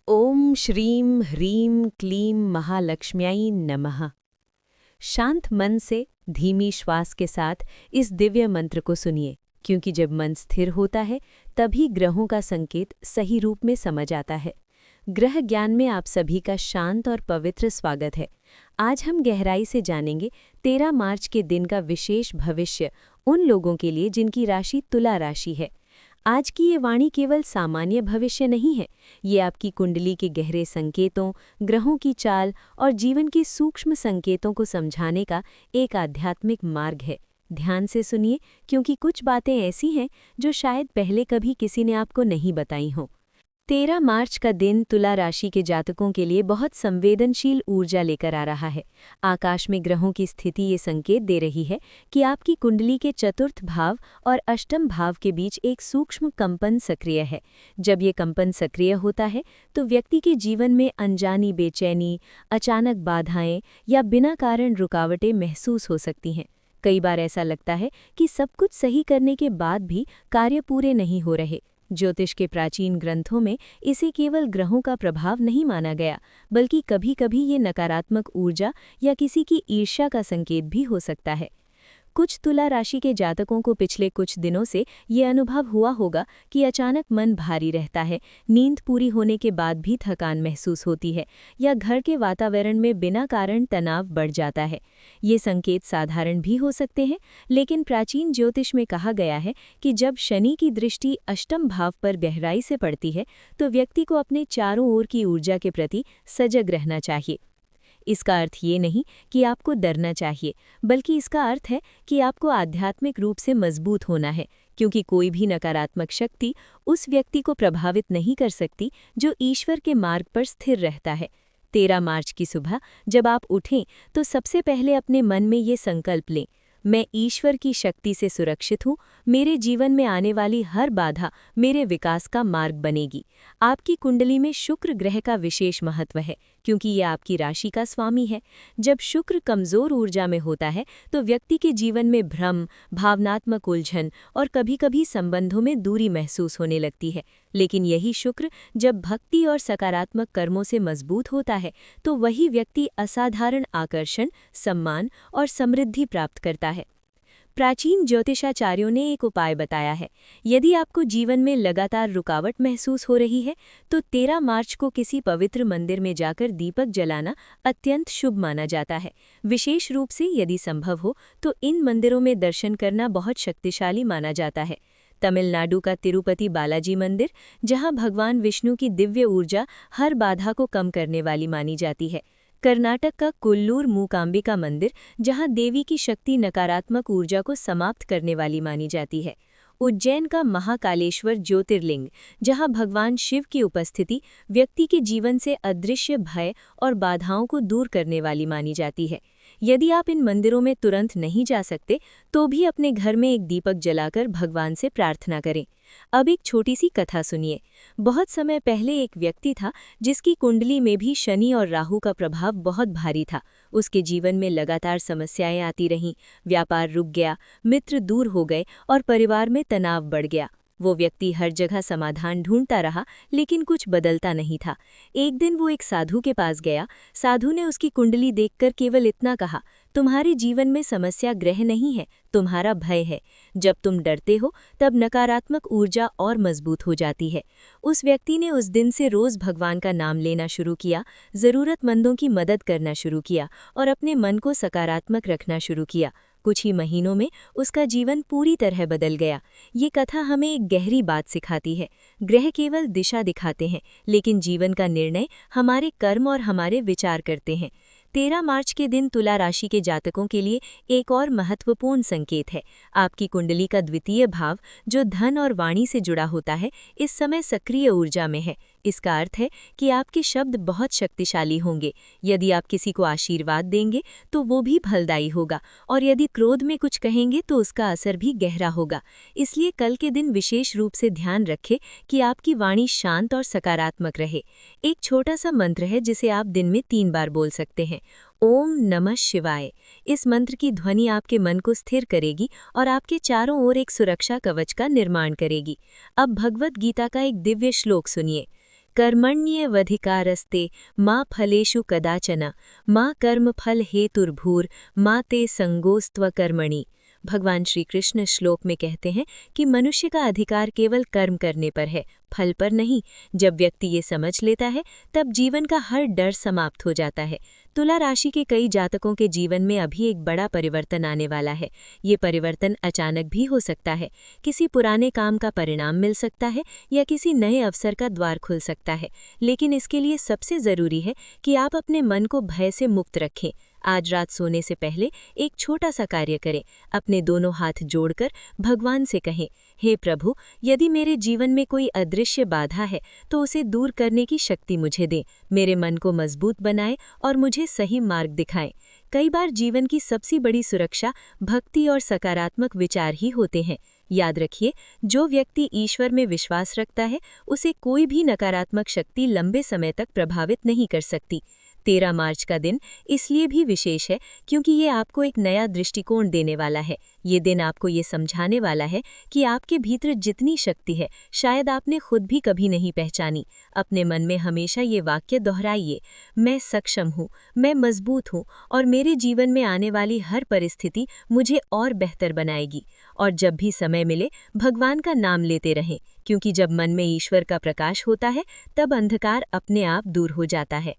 ओम श्रीं ह्रीं क्लीं महालक्ष्म्यै नमः। शांत मन से धीमी श्वास के साथ इस दिव्य मंत्र को सुनिए, क्योंकि जब मन स्थिर होता है तभी ग्रहों का संकेत सही रूप में समझ आता है। ग्रह ज्ञान में आप सभी का शांत और पवित्र स्वागत है। आज हम गहराई से जानेंगे 13 मार्च के दिन का विशेष भविष्य उन लोगों के लिए जिनकी राशि तुला राशि है। आज की ये वाणी केवल सामान्य भविष्य नहीं है, ये आपकी कुंडली के गहरे संकेतों, ग्रहों की चाल और जीवन के सूक्ष्म संकेतों को समझाने का एक आध्यात्मिक मार्ग है। ध्यान से सुनिए, क्योंकि कुछ बातें ऐसी हैं जो शायद पहले कभी किसी ने आपको नहीं बताई हों। 13 मार्च का दिन तुला राशि के जातकों के लिए बहुत संवेदनशील ऊर्जा लेकर आ रहा है। आकाश में ग्रहों की स्थिति ये संकेत दे रही है कि आपकी कुंडली के चतुर्थ भाव और अष्टम भाव के बीच एक सूक्ष्म कंपन सक्रिय है। जब ये कंपन सक्रिय होता है तो व्यक्ति के जीवन में अनजानी बेचैनी, अचानक बाधाएं या बिना कारण रुकावटें महसूस हो सकती हैं। कई बार ऐसा लगता है कि सब कुछ सही करने के बाद भी कार्य पूरे नहीं हो रहे। ज्योतिष के प्राचीन ग्रंथों में इसे केवल ग्रहों का प्रभाव नहीं माना गया, बल्कि कभी-कभी ये नकारात्मक ऊर्जा या किसी की ईर्ष्या का संकेत भी हो सकता है। कुछ तुला राशि के जातकों को पिछले कुछ दिनों से ये अनुभव हुआ होगा कि अचानक मन भारी रहता है, नींद पूरी होने के बाद भी थकान महसूस होती है या घर के वातावरण में बिना कारण तनाव बढ़ जाता है। ये संकेत साधारण भी हो सकते हैं, लेकिन प्राचीन ज्योतिष में कहा गया है कि जब शनि की दृष्टि अष्टम भाव पर गहराई से पड़ती है तो व्यक्ति को अपने चारों ओर की ऊर्जा के प्रति सजग रहना चाहिए। इसका अर्थ ये नहीं कि आपको डरना चाहिए, बल्कि इसका अर्थ है कि आपको आध्यात्मिक रूप से मजबूत होना है, क्योंकि कोई भी नकारात्मक शक्ति उस व्यक्ति को प्रभावित नहीं कर सकती जो ईश्वर के मार्ग पर स्थिर रहता है। 13 मार्च की सुबह जब आप उठें तो सबसे पहले अपने मन में ये संकल्प लें, मैं ईश्वर की शक्ति से सुरक्षित हूँ, मेरे जीवन में आने वाली हर बाधा मेरे विकास का मार्ग बनेगी। आपकी कुंडली में शुक्र ग्रह का विशेष महत्व है, क्योंकि ये आपकी राशि का स्वामी है। जब शुक्र कमजोर ऊर्जा में होता है तो व्यक्ति के जीवन में भ्रम, भावनात्मक उलझन और कभी-कभी संबंधों में दूरी महसूस होने लगती है। लेकिन यही शुक्र जब भक्ति और सकारात्मक कर्मों से मजबूत होता है तो वही व्यक्ति असाधारण आकर्षण, सम्मान और समृद्धि प्राप्त करता है। प्राचीन ज्योतिषाचार्यों ने एक उपाय बताया है। यदि आपको जीवन में लगातार रुकावट महसूस हो रही है तो 13 मार्च को किसी पवित्र मंदिर में जाकर दीपक जलाना अत्यंत शुभ माना जाता है। विशेष रूप से यदि संभव हो तो इन मंदिरों में दर्शन करना बहुत शक्तिशाली माना जाता है। तमिलनाडु का तिरुपति बालाजी मंदिर, जहां भगवान विष्णु की दिव्य ऊर्जा हर बाधा को कम करने वाली मानी जाती है। कर्नाटक का कोल्लूर मूकांबिका मंदिर, जहां देवी की शक्ति नकारात्मक ऊर्जा को समाप्त करने वाली मानी जाती है। उज्जैन का महाकालेश्वर ज्योतिर्लिंग, जहां भगवान शिव की उपस्थिति व्यक्ति के जीवन से अदृश्य भय और बाधाओं को दूर करने वाली मानी जाती है। यदि आप इन मंदिरों में तुरंत नहीं जा सकते तो भी अपने घर में एक दीपक जलाकर भगवान से प्रार्थना करें। अब एक छोटी सी कथा सुनिए। बहुत समय पहले एक व्यक्ति था जिसकी कुंडली में भी शनि और राहु का प्रभाव बहुत भारी था। उसके जीवन में लगातार समस्याएं आती रहीं, व्यापार रुक गया, मित्र दूर हो गए और परिवार में तनाव बढ़ गया। वो व्यक्ति हर जगह समाधान ढूंढता रहा, लेकिन कुछ बदलता नहीं था। एक दिन वो एक साधु के पास गया। साधु ने उसकी कुंडली देखकर केवल इतना कहा, तुम्हारे जीवन में समस्या ग्रह नहीं है, तुम्हारा भय है। जब तुम डरते हो तब नकारात्मक ऊर्जा और मजबूत हो जाती है। उस व्यक्ति ने उस दिन से रोज भगवान का नाम लेना शुरू किया, जरूरतमंदों की मदद करना शुरू किया और अपने मन को सकारात्मक रखना शुरू किया। कुछ ही महीनों में उसका जीवन पूरी तरह बदल गया। ये कथा हमें एक गहरी बात सिखाती है। ग्रह केवल दिशा दिखाते हैं, लेकिन जीवन का निर्णय हमारे कर्म और हमारे विचार करते हैं। 13 मार्च के दिन तुला राशि के जातकों के लिए एक और महत्वपूर्ण संकेत है। आपकी कुंडली का द्वितीय भाव, जो धन और वाणी से जुड़ा होता है, इस समय सक्रिय ऊर्जा में है। इसका अर्थ है कि आपके शब्द बहुत शक्तिशाली होंगे। यदि आप किसी को आशीर्वाद देंगे तो वो भी फलदायी होगा, और यदि क्रोध में कुछ कहेंगे तो उसका असर भी गहरा होगा। इसलिए कल के दिन विशेष रूप से ध्यान रखें कि आपकी वाणी शांत और सकारात्मक रहे। एक छोटा सा मंत्र है जिसे आप दिन में 3 बार बोल सकते हैं। ओम नमः शिवाय। इस मंत्र की ध्वनि आपके मन को स्थिर करेगी और आपके चारों ओर एक सुरक्षा कवच का निर्माण करेगी। अब भगवत गीता का एक दिव्य श्लोक सुनिए। कर्मण्येवाधिकारस्ते मा फलेषु कदाचन मा कर्मफल हेतुर्भूर मा ते संगोस्त्वकर्मणि। भगवान श्री कृष्ण श्लोक में कहते हैं कि मनुष्य का अधिकार केवल कर्म करने पर है, फल पर नहीं। जब व्यक्ति ये समझ लेता है तब जीवन का हर डर समाप्त हो जाता है। तुला राशि के कई जातकों के जीवन में अभी एक बड़ा परिवर्तन आने वाला है। ये परिवर्तन अचानक भी हो सकता है, किसी पुराने काम का परिणाम मिल सकता है या किसी नए अवसर का द्वार खुल सकता है। लेकिन इसके लिए सबसे ज़रूरी है कि आप अपने मन को भय से मुक्त रखें। आज रात सोने से पहले एक छोटा सा कार्य करें। अपने दोनों हाथ जोड़कर भगवान से कहें, हे प्रभु, यदि मेरे जीवन में कोई अदृश्य बाधा है तो उसे दूर करने की शक्ति मुझे दें, मेरे मन को मजबूत बनाएं और मुझे सही मार्ग दिखाएं। कई बार जीवन की सबसे बड़ी सुरक्षा भक्ति और सकारात्मक विचार ही होते हैं। याद रखिए, जो व्यक्ति ईश्वर में विश्वास रखता है उसे कोई भी नकारात्मक शक्ति लंबे समय तक प्रभावित नहीं कर सकती। 13 मार्च का दिन इसलिए भी विशेष है क्योंकि ये आपको एक नया दृष्टिकोण देने वाला है। ये दिन आपको ये समझाने वाला है कि आपके भीतर जितनी शक्ति है शायद आपने खुद भी कभी नहीं पहचानी। अपने मन में हमेशा ये वाक्य दोहराइए, मैं सक्षम हूँ, मैं मजबूत हूँ और मेरे जीवन में आने वाली हर परिस्थिति मुझे और बेहतर बनाएगी। और जब भी समय मिले भगवान का नाम लेते रहें, क्योंकि जब मन में ईश्वर का प्रकाश होता है तब अंधकार अपने आप दूर हो जाता है।